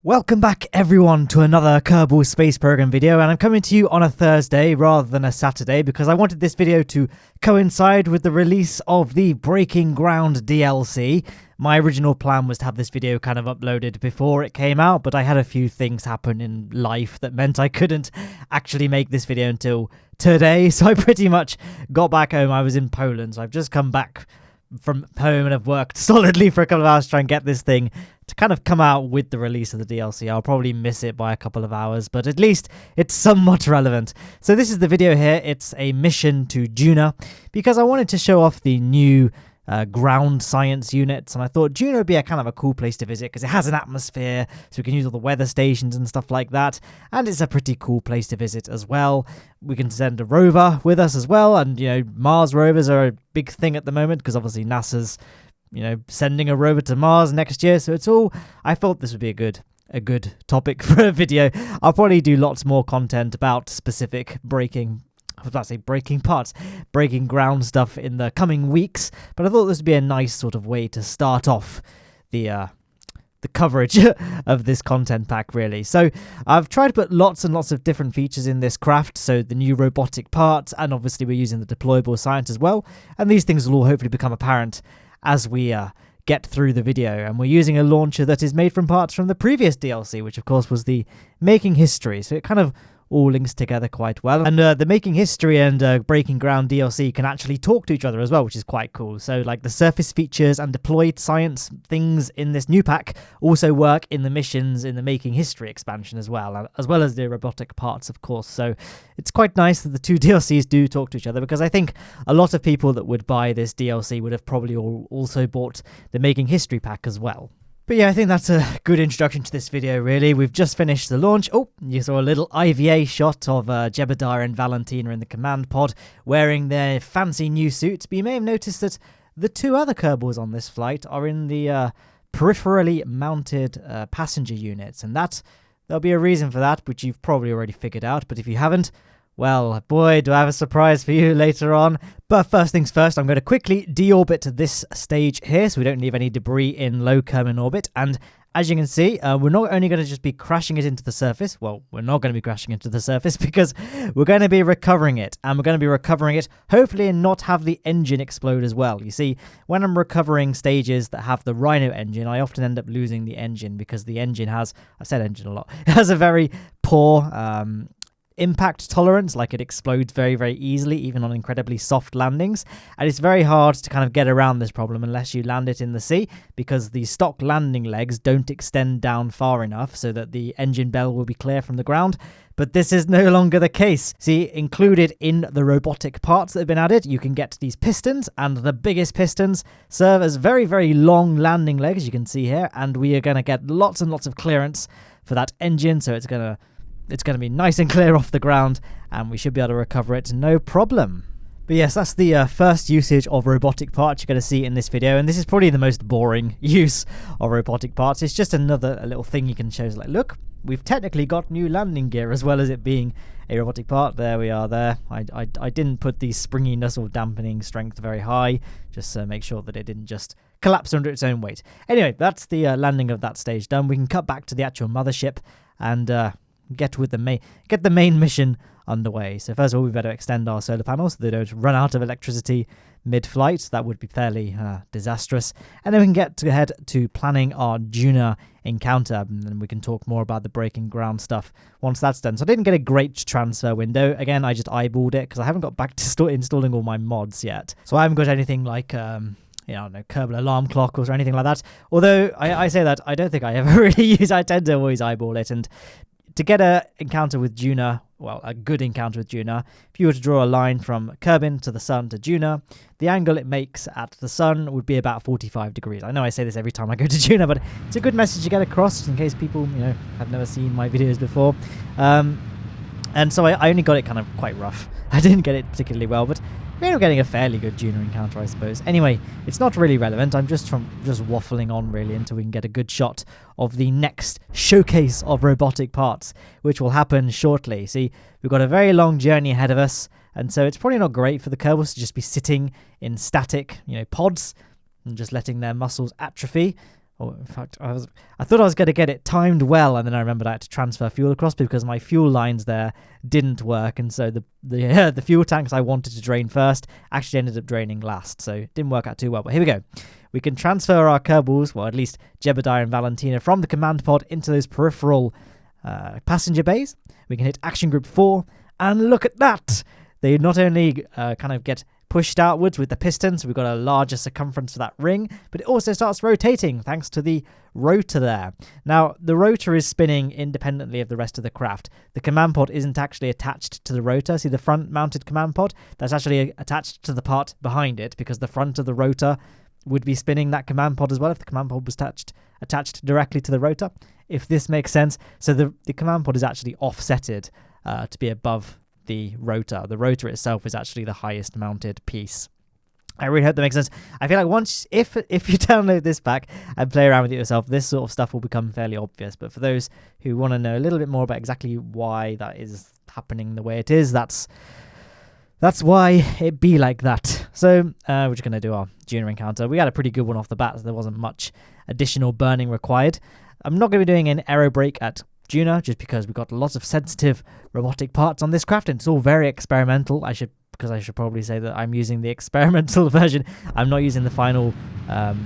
Welcome back everyone to another Kerbal Space Program video, and I'm coming to you on a Thursday rather than a Saturday because I wanted this video to coincide with the release of the Breaking Ground DLC. My original plan was to have this video kind of uploaded before it came out, but I had a few things happen in life that meant I couldn't actually make this video until today, so I pretty much got back home. I was in Poland, so I've just come back from home and I've worked solidly for a couple of hours to try and get this thing to kind of come out with the release of the DLC. I'll probably miss it by a couple of hours, but at least it's somewhat relevant. So this is the video here. It's a mission to Duna because I wanted to show off the new ground science units, and I thought Duna would be a kind of a cool place to visit because it has an atmosphere, so we can use all the weather stations and stuff like that, and it's a pretty cool place to visit as well. We can send a rover with us as well, and Mars rovers are a big thing at the moment because obviously NASA's sending a rover to Mars next year, so it's all, I thought this would be a good topic for a video. I'll probably do lots more content about specific breaking ground stuff in the coming weeks, but I thought this would be a nice sort of way to start off the coverage of this content pack, really. So I've tried to put lots and lots of different features in this craft, so the new robotic parts, and obviously we're using the deployable science as well, and these things will all hopefully become apparent as we get through the video. And we're using a launcher that is made from parts from the previous DLC, which of course was the Making History, so it kind of all links together quite well. And the Making History and Breaking Ground DLC can actually talk to each other as well, which is quite cool. So like the surface features and deployed science things in this new pack also work in the missions in the Making History expansion as well as the robotic parts, of course. So it's quite nice that the two DLCs do talk to each other, because I think a lot of people that would buy this DLC would have probably also bought the Making History pack as well. But yeah, I think that's a good introduction to this video, really. We've just finished the launch. Oh, you saw a little IVA shot of Jebediah and Valentina in the command pod wearing their fancy new suits. But you may have noticed that the two other Kerbals on this flight are in the peripherally mounted passenger units. And there'll be a reason for that, which you've probably already figured out. But if you haven't, well, boy, do I have a surprise for you later on. But first things first, I'm going to quickly deorbit this stage here so we don't leave any debris in low Kerbal orbit. And as you can see, we're not only going to just be crashing it into the surface. Well, we're not going to be crashing into the surface because we're going to be recovering it. And we're going to be recovering it, hopefully, and not have the engine explode as well. You see, when I'm recovering stages that have the Rhino engine, I often end up losing the engine because the engine has, I've said engine a lot, it has a very poor impact tolerance. Like, it explodes very, very easily, even on incredibly soft landings, and it's very hard to kind of get around this problem unless you land it in the sea, because the stock landing legs don't extend down far enough so that the engine bell will be clear from the ground. But this is no longer the case. See, included in the robotic parts that have been added, you can get these pistons, and the biggest pistons serve as very, very long landing legs, you can see here, and we are going to get lots and lots of clearance for that engine, so it's going to be nice and clear off the ground, and we should be able to recover it no problem. But yes, that's the first usage of robotic parts you're going to see in this video, and this is probably the most boring use of robotic parts. It's just a little thing you can show. It's like, look, we've technically got new landing gear as well as it being a robotic part. There we are there. I didn't put the springiness or dampening strength very high, just to make sure that it didn't just collapse under its own weight. Anyway, that's the landing of that stage done. We can cut back to the actual mothership and get the main mission underway. So first of all, we better extend our solar panels so they don't run out of electricity mid-flight. That would be fairly disastrous. And then we can head to planning our Duna encounter, and then we can talk more about the breaking ground stuff once that's done. So I didn't get a great transfer window. Again, I just eyeballed it because I haven't got back to installing all my mods yet. So I haven't got anything like Kerbal alarm clock or anything like that. Although I say that, I don't think I ever really use. I tend to always eyeball it. And to get a encounter with Duna, well, a good encounter with Duna, if you were to draw a line from Kerbin to the sun to Duna, the angle it makes at the sun would be about 45 degrees. I know I say this every time I go to Duna, but it's a good message to get across in case people, have never seen my videos before. And so I only got it kind of quite rough. I didn't get it particularly well, but we ended up getting a fairly good Duna encounter, I suppose. Anyway, it's not really relevant. I'm just waffling on, really, until we can get a good shot of the next showcase of robotic parts, which will happen shortly. See, we've got a very long journey ahead of us, and so it's probably not great for the Kerbals to just be sitting in static, pods, and just letting their muscles atrophy. Oh, in fact, I thought I was going to get it timed well, and then I remembered I had to transfer fuel across because my fuel lines there didn't work, and so the fuel tanks I wanted to drain first actually ended up draining last, so it didn't work out too well. But here we go. We can transfer our Kerbals, well, at least Jebediah and Valentina, from the command pod into those peripheral passenger bays. We can hit Action Group 4, and look at that! They not only kind of get pushed outwards with the pistons, we've got a larger circumference for that ring, but it also starts rotating thanks to the rotor there. Now, the rotor is spinning independently of the rest of the craft. The command pod isn't actually attached to the rotor. See the front-mounted command pod? That's actually attached to the part behind it, because the front of the rotor would be spinning that command pod as well if the command pod was attached directly to the rotor, if this makes sense. So the command pod is actually offsetted to be above the rotor. The rotor itself is actually the highest mounted piece. I really hope that makes sense. I feel like once, if you download this pack and play around with it yourself, this sort of stuff will become fairly obvious. But for those who want to know a little bit more about exactly why that is happening the way it is, that's why it be like that. So we're just going to do our Duna encounter. We had a pretty good one off the bat, so there wasn't much additional burning required. I'm not going to be doing an aero brake at Duna, just because we've got lots of sensitive robotic parts on this craft, and it's all very experimental. I should probably say that I'm using the experimental version. I'm not using the final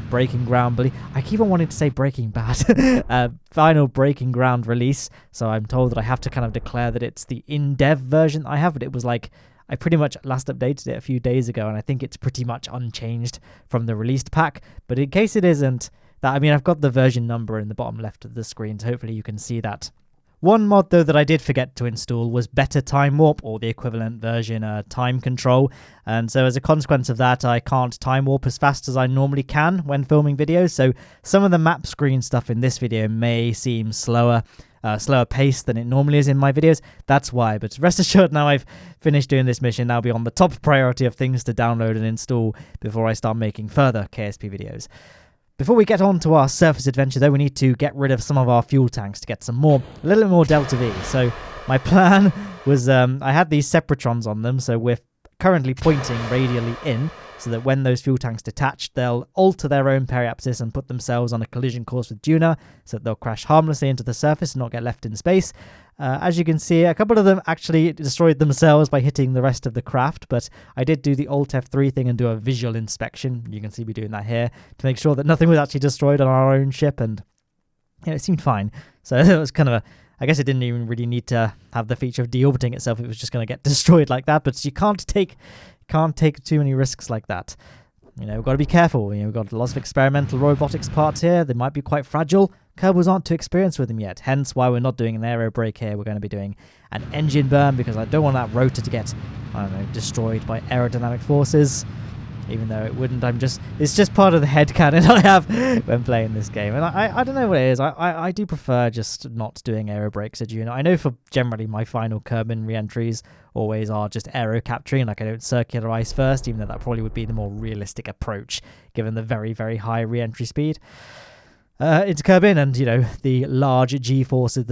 Breaking Ground. I keep on wanting to say Breaking Bad. Final Breaking Ground release. So I'm told that I have to kind of declare that it's the in-dev version I have, but it was like, I pretty much last updated it a few days ago, and I think it's pretty much unchanged from the released pack. But in case it isn't, I've got the version number in the bottom left of the screen, so hopefully you can see that. One mod, though, that I did forget to install was Better Time Warp, or the equivalent version, Time Control. And so as a consequence of that, I can't time warp as fast as I normally can when filming videos. So some of the map screen stuff in this video may seem slower pace than it normally is in my videos. That's why. But rest assured, now I've finished doing this mission, that'll be on the top priority of things to download and install before I start making further KSP videos. Before we get on to our surface adventure, though, we need to get rid of some of our fuel tanks to get a little bit more Delta V. So my plan was, I had these separatrons on them, so we're currently pointing radially in, so that when those fuel tanks detach, they'll alter their own periapsis and put themselves on a collision course with Duna, so that they'll crash harmlessly into the surface and not get left in space. As you can see, a couple of them actually destroyed themselves by hitting the rest of the craft, but I did do the Alt F3 thing and do a visual inspection. You can see me doing that here to make sure that nothing was actually destroyed on our own ship, and it seemed fine. So it was kind of I guess it didn't even really need to have the feature of deorbiting itself. It was just going to get destroyed like that, but you can't take too many risks like that. We've got to be careful. We've got lots of experimental robotics parts here. They might be quite fragile. Kerbals aren't too experienced with them yet, hence why we're not doing an aero brake here. We're going to be doing an engine burn, because I don't want that rotor to get, destroyed by aerodynamic forces. Even though it wouldn't, it's just part of the headcanon I have when playing this game. And I don't know what it is. I do prefer just not doing aero brakes at Duna. I know for generally my final Kerbin re-entries always are just aero capturing, like I don't circular ice first, even though that probably would be the more realistic approach given the very, very high re-entry speed. Into Kerbin and, the large G-forces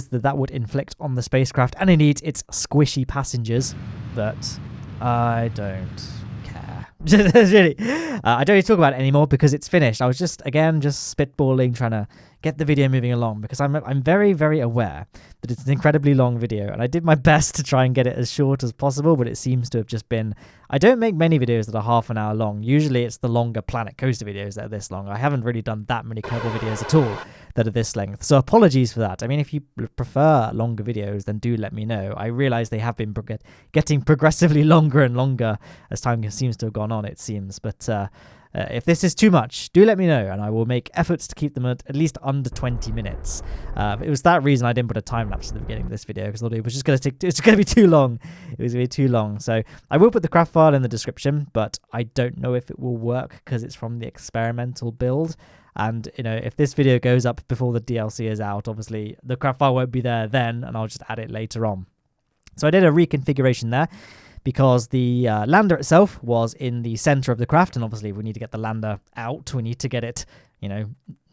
that would inflict on the spacecraft, and indeed its squishy passengers, but I don't care. Really, I don't need to talk about it anymore because it's finished. I was just spitballing, trying to get the video moving along, because I'm very, very aware that it's an incredibly long video, and I did my best to try and get it as short as possible, but it seems to have just been... I don't make many videos that are half an hour long. Usually it's the longer Planet Coaster videos that are this long. I haven't really done that many Kerbal videos at all that are this length, so apologies for that. I mean, if you prefer longer videos, then do let me know. I realise they have been getting progressively longer and longer as time seems to have gone on, it seems, but... if this is too much, do let me know, and I will make efforts to keep them at least under 20 minutes. It was that reason I didn't put a time lapse at the beginning of this video, because I thought it was just going to be too long. It was going to be too long. So I will put the craft file in the description, but I don't know if it will work because it's from the experimental build. And, if this video goes up before the DLC is out, obviously the craft file won't be there then, and I'll just add it later on. So I did a reconfiguration there, because the lander itself was in the center of the craft, and obviously we need to get the lander out. We need to get it,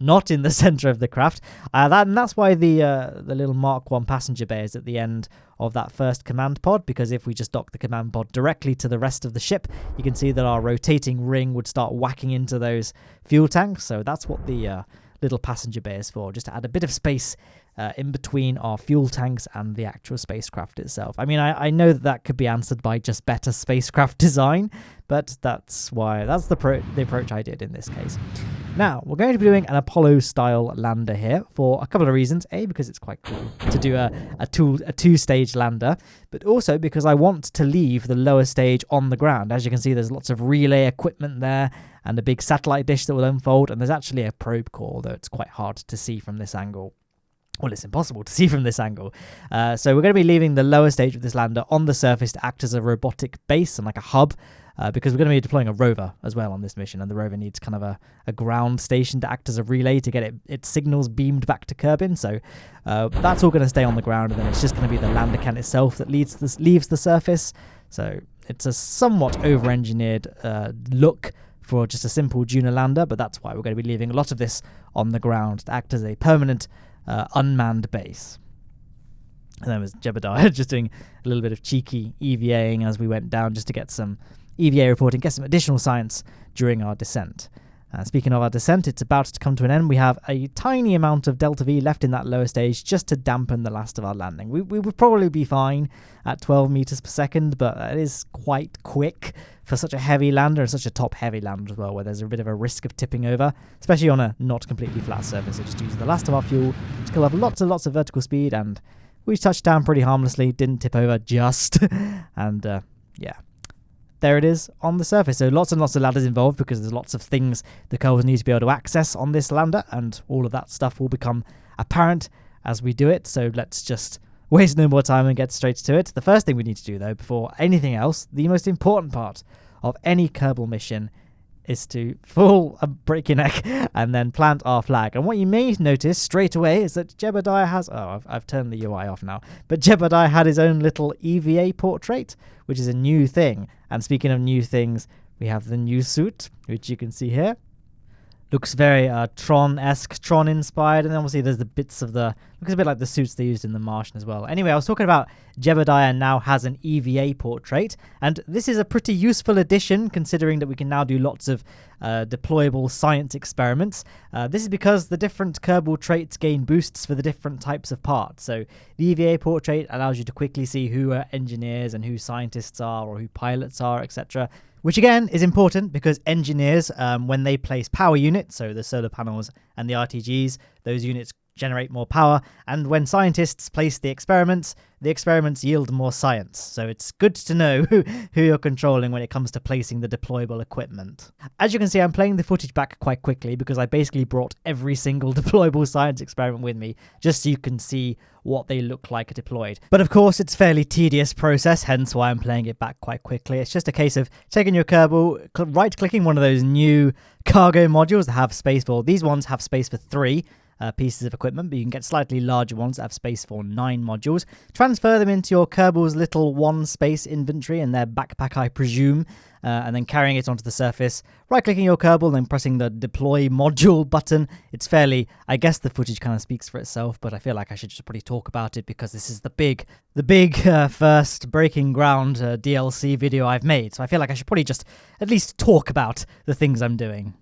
not in the center of the craft. And that's why the little Mark 1 passenger bay is at the end of that first command pod, because if we just dock the command pod directly to the rest of the ship, you can see that our rotating ring would start whacking into those fuel tanks. So that's what the little passenger bay is for, just to add a bit of space in between our fuel tanks and the actual spacecraft itself. I mean, I know that could be answered by just better spacecraft design, but that's the approach I did in this case. Now, we're going to be doing an Apollo-style lander here for a couple of reasons. A, because it's quite cool to do a two-stage lander, but also because I want to leave the lower stage on the ground. As you can see, there's lots of relay equipment there and a big satellite dish that will unfold, and there's actually a probe core, although it's quite hard to see from this angle. Well, it's impossible to see from this angle. So we're going to be leaving the lower stage of this lander on the surface to act as a robotic base and like a hub, because we're going to be deploying a rover as well on this mission, and the rover needs kind of a ground station to act as a relay to get its signals beamed back to Kerbin. So that's all going to stay on the ground, and then it's just going to be the lander can itself that leaves the surface. So it's a somewhat over-engineered look for just a simple Duna lander, but that's why we're going to be leaving a lot of this on the ground to act as a permanent unmanned base. And then was Jebediah just doing a little bit of cheeky EVAing as we went down, just to get some EVA reporting, get some additional science during our descent. Speaking of our descent, it's about to come to an end. We have a tiny amount of Delta V left in that lower stage just to dampen the last of our landing. We would probably be fine at 12 meters per second, but it is quite quick for such a heavy lander, and such a top-heavy lander as well, where there's a bit of a risk of tipping over, especially on a not completely flat surface. It just uses the last of our fuel to still have lots and lots of vertical speed, and we touched down pretty harmlessly, didn't tip over just, and yeah. There it is on the surface. So lots and lots of ladders involved, because there's lots of things the Kerbal needs to be able to access on this lander, and all of that stuff will become apparent as we do it. So let's just waste no more time and get straight to it. The first thing we need to do, though, before anything else, the most important part of any Kerbal mission is to break your neck and then plant our flag. And what you may notice straight away is that Jebediah has... Oh, I've turned the UI off now. But Jebediah had his own little EVA portrait, which is a new thing. And speaking of new things, we have the new suit, which you can see here. Looks very Tron-esque, Tron-inspired, and then obviously there's the bits of the... Looks a bit like the suits they used in The Martian as well. Anyway, I was talking about Jebediah now has an EVA portrait, and this is a pretty useful addition, considering that we can now do lots of deployable science experiments. This is because the different Kerbal traits gain boosts for the different types of parts. So the EVA portrait allows you to quickly see who engineers and who scientists are, or who pilots are, etc., which again is important because engineers, when they place power units, so the solar panels and the RTGs, those units generate more power, and when scientists place the experiments yield more science. So it's good to know who you're controlling when it comes to placing the deployable equipment. As you can see, I'm playing the footage back quite quickly because I basically brought every single deployable science experiment with me, just so you can see what they look like deployed. But of course, it's a fairly tedious process, hence why I'm playing it back quite quickly. It's just a case of taking your Kerbal, right-clicking one of those new cargo modules that have space for... These ones have space for 3 pieces of equipment, but you can get slightly larger ones that have space for 9 modules. Transfer them into your Kerbal's little 1-space inventory in their backpack, I presume, and then carrying it onto the surface, right-clicking your Kerbal, then pressing the deploy module button. It's fairly... I guess the footage kind of speaks for itself, but I feel like I should just probably talk about it because this is the big first breaking ground DLC video I've made, so I feel like I should probably just at least talk about the things I'm doing.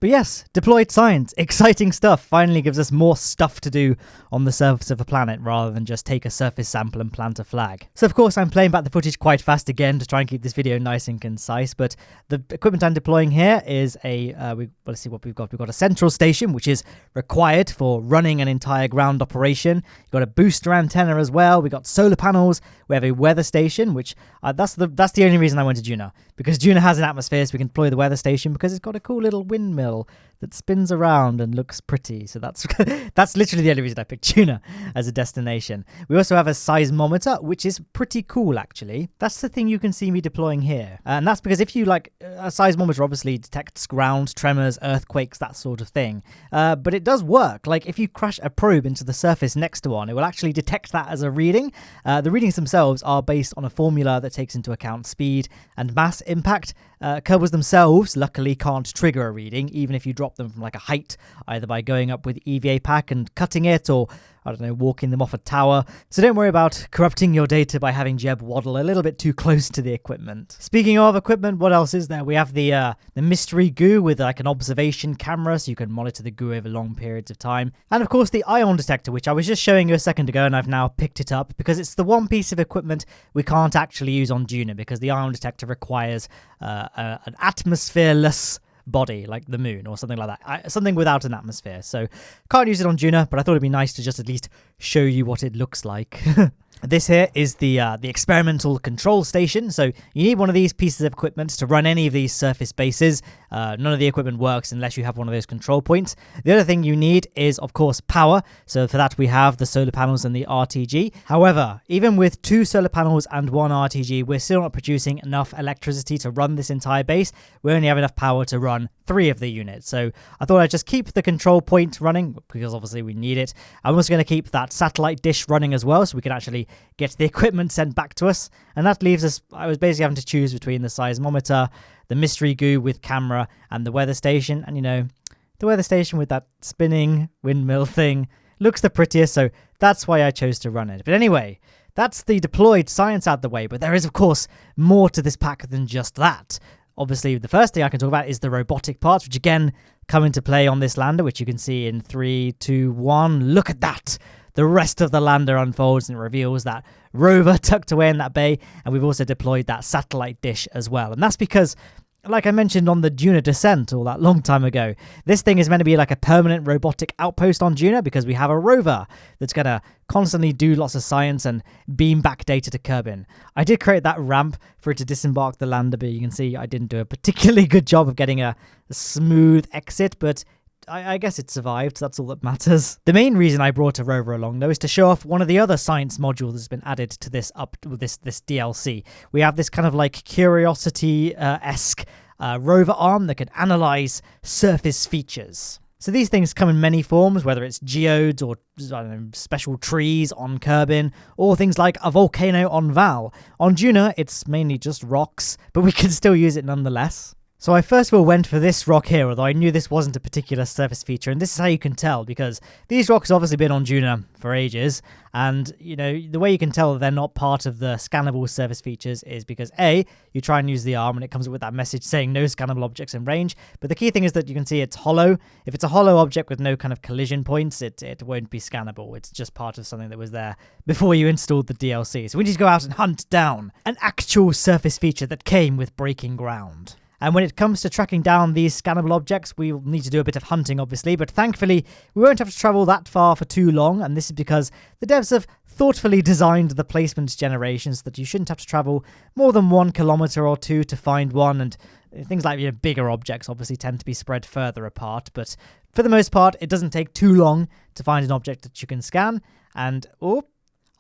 But yes, deployed science, exciting stuff, finally gives us more stuff to do on the surface of a planet rather than just take a surface sample and plant a flag. So of course I'm playing back the footage quite fast again to try and keep this video nice and concise, but the equipment I'm deploying here is let's see what we've got. We've got a central station, which is required for running an entire ground operation. You've got a booster antenna as well. We've got solar panels. We have a weather station, which that's the only reason I went to Duna, because Duna has an atmosphere, so we can deploy the weather station because it's got a cool little windmill that spins around and looks pretty. So that's that's literally the only reason I picked Duna as a destination. We also have a seismometer, which is pretty cool actually. That's the thing you can see me deploying here, and that's because if you a seismometer obviously detects ground tremors, earthquakes, that sort of thing, but it does work. Like if you crash a probe into the surface next to one, it will actually detect that as a reading. The readings themselves are based on a formula that takes into account speed and mass impact, Kerbals themselves, luckily, can't trigger a reading, even if you drop them from like a height, either by going up with EVA pack and cutting it, or I don't know, walking them off a tower. So don't worry about corrupting your data by having Jeb waddle a little bit too close to the equipment. Speaking of equipment, what else is there? We have the mystery goo with like an observation camera, so you can monitor the goo over long periods of time. And of course the ion detector, which I was just showing you a second ago, and I've now picked it up because it's the one piece of equipment we can't actually use on Duna, because the ion detector requires an atmosphereless body like the moon or something like that, something without an atmosphere. So can't use it on Duna, but I thought it'd be nice to just at least show you what it looks like. This here is the experimental control station. So you need one of these pieces of equipment to run any of these surface bases. None of the equipment works unless you have one of those control points. The other thing you need is, of course, power. So for that, we have the solar panels and the RTG. However, even with 2 solar panels and 1 RTG, we're still not producing enough electricity to run this entire base. We only have enough power to run 3 of the units. So I thought I'd just keep the control point running, because obviously we need it. I'm also going to keep that satellite dish running as well, so we can actually get the equipment sent back to us. And that leaves us, I was basically having to choose between the seismometer, the mystery goo with camera, and the weather station. And you know, the weather station with that spinning windmill thing looks the prettiest, so that's why I chose to run it. But anyway, that's the deployed science out the way, but there is of course more to this pack than just that. Obviously, the first thing I can talk about is the robotic parts, which again come into play on this lander, which you can see in 3, 2, 1. Look at that! The rest of the lander unfolds and reveals that rover tucked away in that bay, and we've also deployed that satellite dish as well. And that's because, like I mentioned on the Duna Descent all that long time ago, this thing is meant to be like a permanent robotic outpost on Duna, because we have a rover that's going to constantly do lots of science and beam back data to Kerbin. I did create that ramp for it to disembark the lander, but you can see I didn't do a particularly good job of getting a smooth exit, but I guess it survived, so that's all that matters. The main reason I brought a rover along, though, is to show off one of the other science modules that's been added to this this DLC. We have this kind of like Curiosity-esque rover arm that can analyze surface features. So these things come in many forms, whether it's geodes or I don't know, special trees on Kerbin, or things like a volcano on Val. On Duna, it's mainly just rocks, but we can still use it nonetheless. So I first of all went for this rock here, although I knew this wasn't a particular surface feature, and this is how you can tell, because these rocks have obviously been on Duna for ages, and, you know, the way you can tell that they're not part of the scannable surface features is because, A, you try and use the arm, and it comes up with that message saying no scannable objects in range, but the key thing is that you can see it's hollow. If it's a hollow object with no kind of collision points, it won't be scannable. It's just part of something that was there before you installed the DLC. So we need to go out and hunt down an actual surface feature that came with breaking ground. And when it comes to tracking down these scannable objects, we will need to do a bit of hunting, obviously, but thankfully, we won't have to travel that far for too long, and this is because the devs have thoughtfully designed the placement generation so that you shouldn't have to travel more than 1 kilometer or 2 to find one, and things like, you know, bigger objects obviously tend to be spread further apart, but for the most part, it doesn't take too long to find an object that you can scan, and, oh,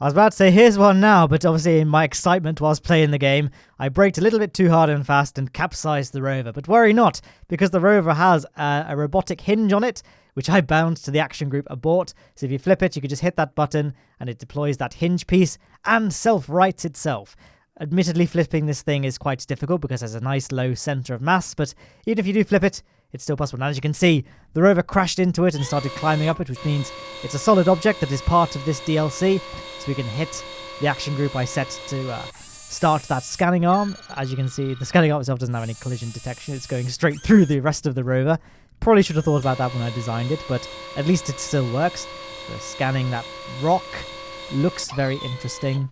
I was about to say, here's one now, but obviously in my excitement whilst playing the game, I braked a little bit too hard and fast and capsized the rover. But worry not, because the rover has a robotic hinge on it, which I bound to the action group abort. So if you flip it, you can just hit that button, and it deploys that hinge piece and self-rights itself. Admittedly, flipping this thing is quite difficult because there's a nice low center of mass, but even if you do flip it, it's still possible. And as you can see, the rover crashed into it and started climbing up it, which means it's a solid object that is part of this DLC. So we can hit the action group I set to start that scanning arm. As you can see, the scanning arm itself doesn't have any collision detection. It's going straight through the rest of the rover. Probably should have thought about that when I designed it, but at least it still works. So scanning that rock looks very interesting.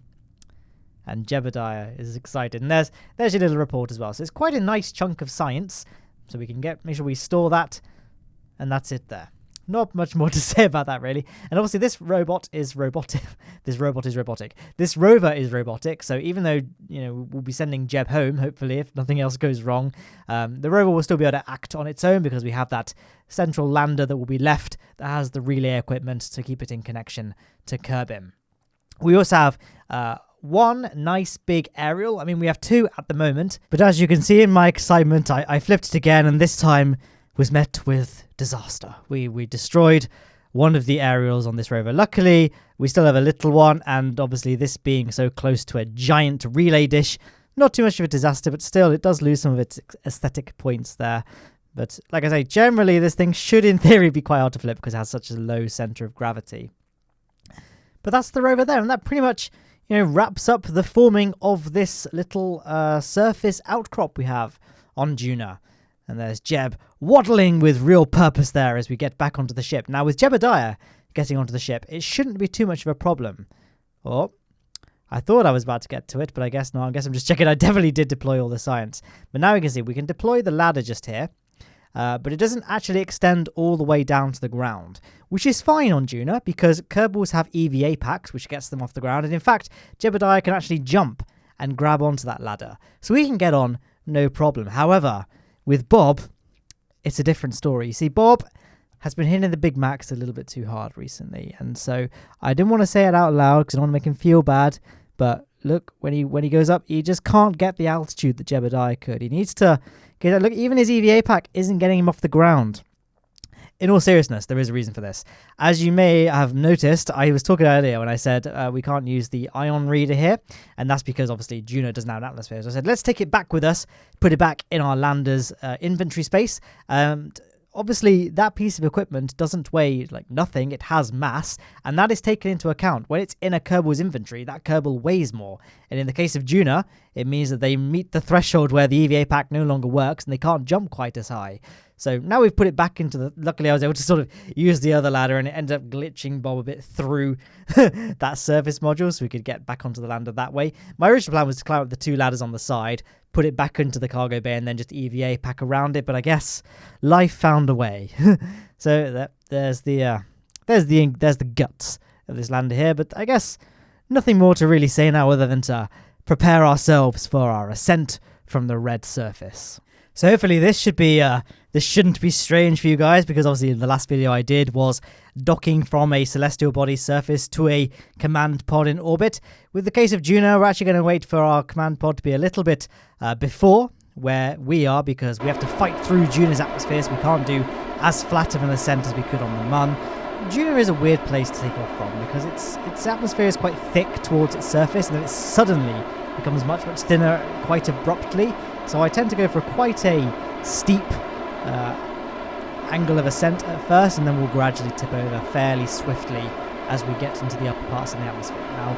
And Jebediah is excited. And there's your little report as well. So it's quite a nice chunk of science. So we can make sure we store that. And that's it there. Not much more to say about that, really. And obviously, this robot is robotic. This robot is robotic. This rover is robotic. So even though, you know, we'll be sending Jeb home, hopefully, if nothing else goes wrong, the rover will still be able to act on its own because we have that central lander that will be left that has the relay equipment to keep it in connection to Kerbin. We also have one nice big aerial. I mean, we have 2 at the moment, but as you can see in my excitement, I flipped it again, and this time was met with disaster. We destroyed one of the aerials on this rover. Luckily, we still have a little one, and obviously this being so close to a giant relay dish, Not too much of a disaster, but still, it does lose some of its aesthetic points there. But like I say, generally, this thing should, in theory, be quite hard to flip because it has such a low center of gravity. But that's the rover there, and that pretty much, wraps up the forming of this little surface outcrop we have on Duna. And there's Jeb waddling with real purpose there as we get back onto the ship. Now, with Jebediah getting onto the ship, it shouldn't be too much of a problem. Oh, I thought I was about to get to it, but I guess not. I guess I'm just checking. I definitely did deploy all the science. But now we can see we can deploy the ladder just here. But it doesn't actually extend all the way down to the ground, which is fine on Duna because Kerbals have EVA packs, which gets them off the ground. And in fact, Jebediah can actually jump and grab onto that ladder. So we can get on no problem. However, with Bob, it's a different story. You see, Bob has been hitting the Big Macs a little bit too hard recently. And so I didn't want to say it out loud because I don't want to make him feel bad. But look, when he goes up, he just can't get the altitude that Jebediah could. He needs to get that. Look, even his EVA pack isn't getting him off the ground. In all seriousness, there is a reason for this. As you may have noticed, I was talking earlier when I said we can't use the ion reader here, and that's because obviously Duna doesn't have an atmosphere. So I said, let's take it back with us, put it back in our lander's inventory space. Obviously, that piece of equipment doesn't weigh like nothing. It has mass, and that is taken into account. When it's in a Kerbal's inventory, that Kerbal weighs more. And in the case of Duna, it means that they meet the threshold where the EVA pack no longer works, and they can't jump quite as high. So now we've put it back into the... Luckily, I was able to sort of use the other ladder, and it ended up glitching Bob a bit through that surface module, so we could get back onto the lander that way. My original plan was to climb up the two ladders on the side, put it back into the cargo bay, and then just EVA pack around it. But I guess life found a way. So there's the guts of this lander here. But I guess nothing more to really say now other than to prepare ourselves for our ascent from the red surface. So hopefully this shouldn't be strange for you guys, because obviously the last video I did was docking from a celestial body surface to a command pod in orbit. With the case of Duna, we're actually going to wait for our command pod to be a little bit before where we are, because we have to fight through Duna's atmosphere, so we can't do as flat of an ascent as we could on the Mun. Duna is a weird place to take off from because its atmosphere is quite thick towards its surface, and then it suddenly becomes much thinner quite abruptly. So I tend to go for quite a steep angle of ascent at first, and then we'll gradually tip over fairly swiftly as we get into the upper parts of the atmosphere. Now,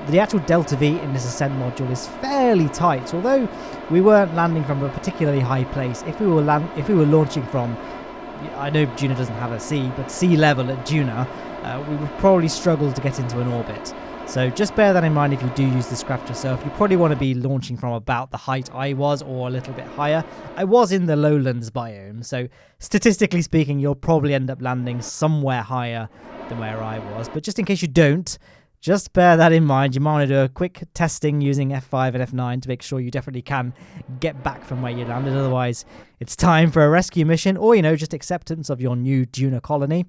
the actual delta V in this ascent module is fairly tight. So although we weren't landing from a particularly high place, if we were launching from, I know Duna doesn't have a sea, but sea level at Duna, we would probably struggle to get into an orbit. So just bear that in mind if you do use this craft yourself. You probably want to be launching from about the height I was, or a little bit higher. I was in the lowlands biome, so statistically speaking, you'll probably end up landing somewhere higher than where I was. But just in case you don't, just bear that in mind. You might want to do a quick testing using F5 and F9 to make sure you definitely can get back from where you landed. Otherwise, it's time for a rescue mission, or, just acceptance of your new Duna colony.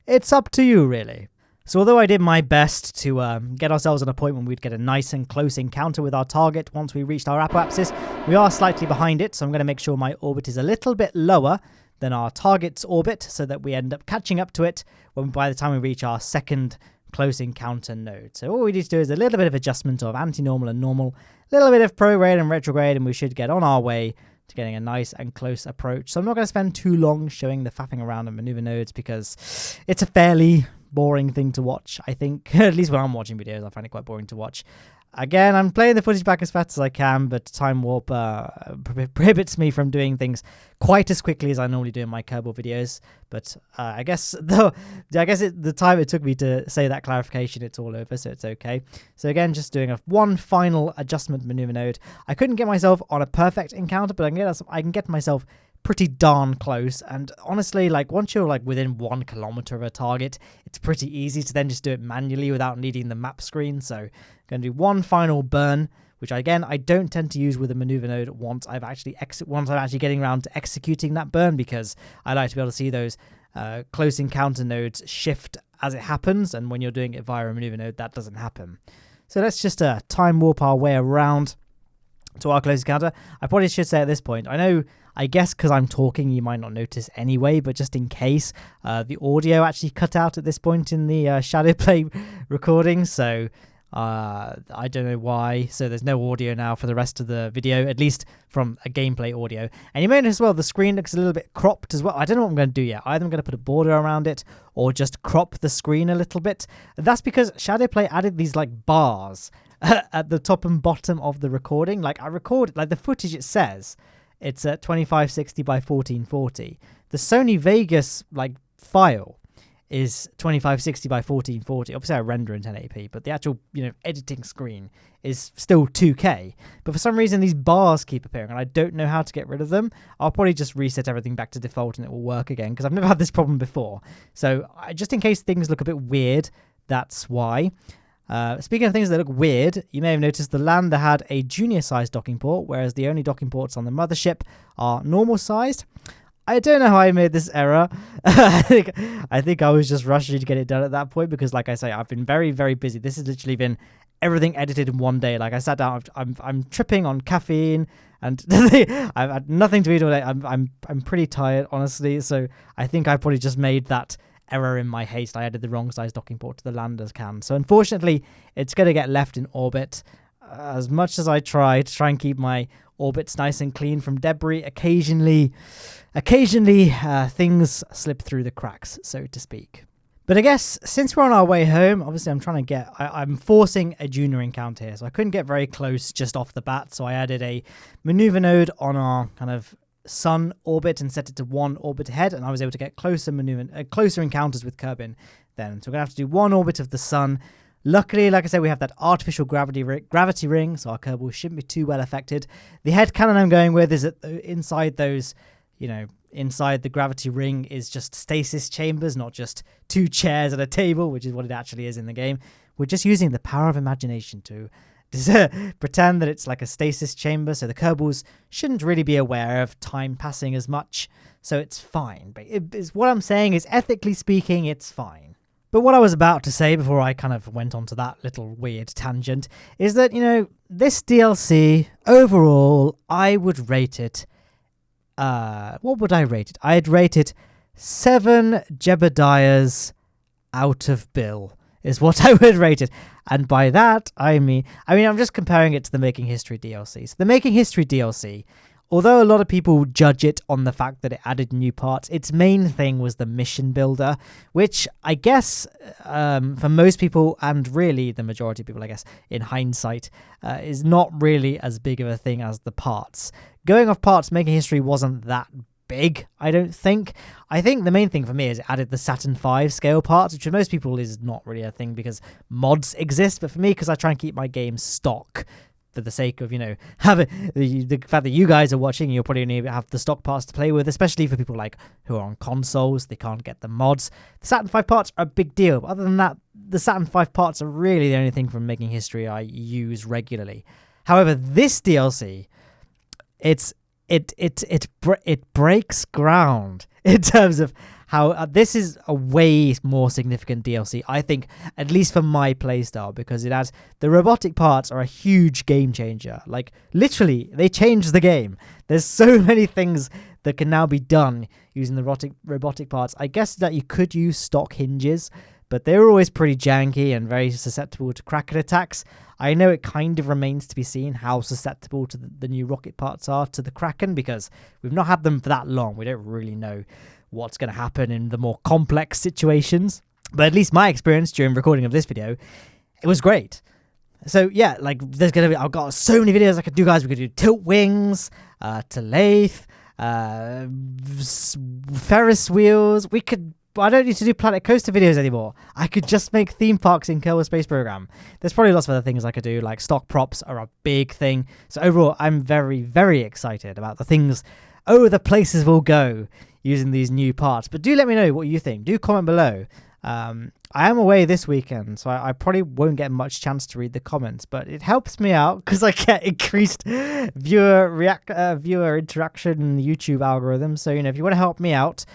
It's up to you, really. So although I did my best to get ourselves on a point when we'd get a nice and close encounter with our target once we reached our apoapsis, we are slightly behind it, so I'm going to make sure my orbit is a little bit lower than our target's orbit, so that we end up catching up to it by the time we reach our second close encounter node. So all we need to do is a little bit of adjustment of anti-normal and normal, a little bit of prograde and retrograde, and we should get on our way to getting a nice and close approach. So I'm not going to spend too long showing the faffing around and maneuver nodes, because it's a fairly boring thing to watch, I think. At least when I'm watching videos, I find it quite boring to watch. Again, I'm playing the footage back as fast as I can, but time warp prohibits me from doing things quite as quickly as I normally do in my Kerbal videos. But I guess the time it took me to say that clarification, it's all over, so it's okay. So again, just doing one final adjustment maneuver node. I couldn't get myself on a perfect encounter, but I can get myself pretty darn close. And honestly, once you're within 1 kilometer of a target, it's pretty easy to then just do it manually without needing the map screen. So I'm going to do one final burn, which again I don't tend to use with a maneuver node once I'm actually getting around to executing that burn, because I like to be able to see those close encounter nodes shift as it happens, and when you're doing it via a maneuver node, that doesn't happen. So let's just time warp our way around to our close encounter. I probably should say at this point, I guess because I'm talking, you might not notice anyway, but just in case, the audio actually cut out at this point in the Shadowplay recording, so I don't know why, so there's no audio now for the rest of the video, at least from a gameplay audio. And you may notice as well the screen looks a little bit cropped as well. I don't know what I'm going to do yet. Either I'm going to put a border around it or just crop the screen a little bit. That's because Shadowplay added these like bars at the top and bottom of the recording. Like I record, like the footage it says, it's at 2560 by 1440. The Sony Vegas like file is 2560 by 1440. Obviously I render in 1080p, but the actual, editing screen is still 2K. But for some reason these bars keep appearing and I don't know how to get rid of them. I'll probably just reset everything back to default and it will work again, because I've never had this problem before. So just in case things look a bit weird, that's why. Speaking of things that look weird, you may have noticed the lander had a junior sized docking port, whereas the only docking ports on the mothership are normal sized. I don't know how I made this error. I think I was just rushing to get it done at that point, because like I say, I've been very, very busy. This has literally been everything edited in one day. Like I sat down, I'm tripping on caffeine and I've had nothing to eat all day. I'm pretty tired, honestly. So I think I probably just made that error in my haste. I added the wrong size docking port to the lander's can. So unfortunately, it's going to get left in orbit. As much as I try to and keep my orbits nice and clean from debris, occasionally things slip through the cracks, so to speak. But I guess since we're on our way home, obviously I'm forcing a junior encounter here, so I couldn't get very close just off the bat, so I added a maneuver node on our kind of sun orbit and set it to one orbit ahead, and I was able to get closer encounters with Kerbal then. So we're going to have to do one orbit of the sun. Luckily, like I said, we have that artificial gravity ring, so our Kerbal shouldn't be too well affected. The head cannon I'm going with is inside those, inside the gravity ring is just stasis chambers, not just two chairs at a table, which is what it actually is in the game. We're just using the power of imagination to pretend that it's like a stasis chamber, so the Kerbals shouldn't really be aware of time passing as much, so it's fine. But what I'm saying is, ethically speaking, it's fine. But what I was about to say before I kind of went onto that little weird tangent is that, this DLC, overall, I would rate it, what would I rate it? I'd rate it 7 Jebediahs out of Bill, is what I would rate it. And by that, I mean, I'm just comparing it to the Making History DLC. So the Making History DLC, although a lot of people judge it on the fact that it added new parts, its main thing was the mission builder, which I guess for most people, and really the majority of people, I guess, in hindsight, is not really as big of a thing as the parts. Going off parts, Making History wasn't that big, I don't think. I think the main thing for me is it added the Saturn V scale parts, which for most people is not really a thing because mods exist, but for me, because I try and keep my game stock, for the sake of, having the fact that you guys are watching, you'll probably only have the stock parts to play with, especially for people like who are on consoles, they can't get the mods. The Saturn V parts are a big deal, but other than that, the Saturn V parts are really the only thing from Making History I use regularly. However, this DLC, it breaks ground in terms of how this is a way more significant DLC, I think, at least for my playstyle, because it has the robotic parts are a huge game changer. Like, literally, they changed the game. There's so many things that can now be done using the robotic parts. I guess that you could use stock hinges, but they were always pretty janky and very susceptible to Kraken attacks. I know it kind of remains to be seen how susceptible to the new rocket parts are to the Kraken, because we've not had them for that long. We don't really know what's going to happen in the more complex situations. But at least my experience during recording of this video, it was great. So yeah, like I've got so many videos I could do, guys. We could do tilt wings, to lathe, Ferris wheels. I don't need to do Planet Coaster videos anymore. I could just make theme parks in Kerbal Space Program. There's probably lots of other things I could do, like stock props are a big thing. So overall, I'm very, very excited about the places we'll go using these new parts. But do let me know what you think. Do comment below. I am away this weekend, so I probably won't get much chance to read the comments, but it helps me out because I get increased viewer interaction in the YouTube algorithm. So, if you want to help me out,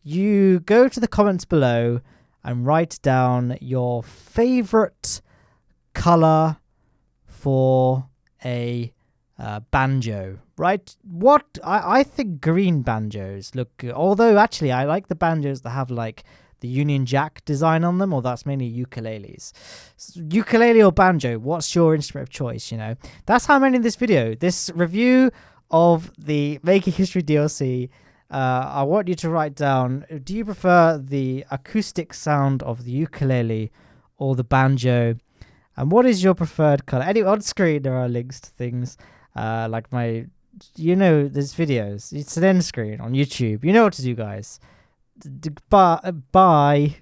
you go to the comments below and write down your favorite color for a banjo, right? I think green banjos look good, although actually I like the banjos that have like Union Jack design on them, or that's mainly ukuleles. Ukulele or banjo, what's your instrument of choice, you know? That's how I'm ending this video. This review of the Making History DLC. I want you to write down, do you prefer the acoustic sound of the ukulele or the banjo? And what is your preferred color? Anyway, on screen there are links to things like my, you know, there's videos. It's an end screen on YouTube. You know what to do, guys. Bye.